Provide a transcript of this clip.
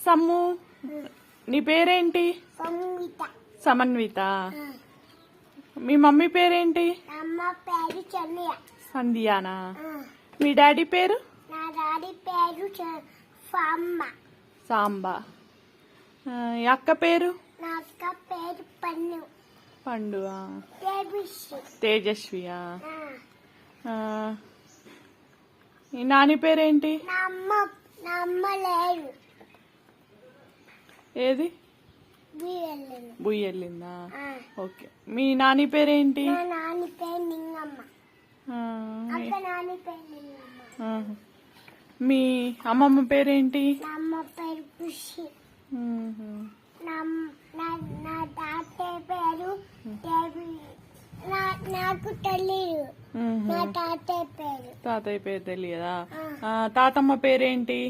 Sum, నీ పేరేంటి? సంగీత. సమన్విత. మీ mummy పేరేంటి? అమ్మ పేరు చంద్య. సంధ్యానా? మీ డాడీ పేరు? నా డాడీ పేరు సాంబ. సాంబా. ఈ అక్క పేరు? నా అక్క పేరు పన్ను. పండు. తేజస్వి. తేజస్వియా? ఈ నాని పేరేంటి? నా అమ్మ లేదు. ఏది? బుయ్యెళ్ళిందా? ఓకే. మీ నాని పేరేంటి? నా నాని పేరు నింగమ్మ. అక్క నాని పేరు నింగమ్మ. మీ అమ్మమ్మ పేరేంటి? నా అమ్మ పేరు ఖుషి. నా తాతయ్య పేరు నాకు తెలియదు. నా తాతయ్య పేరు తెలియదా? తాతమ్మ పేరేంటి?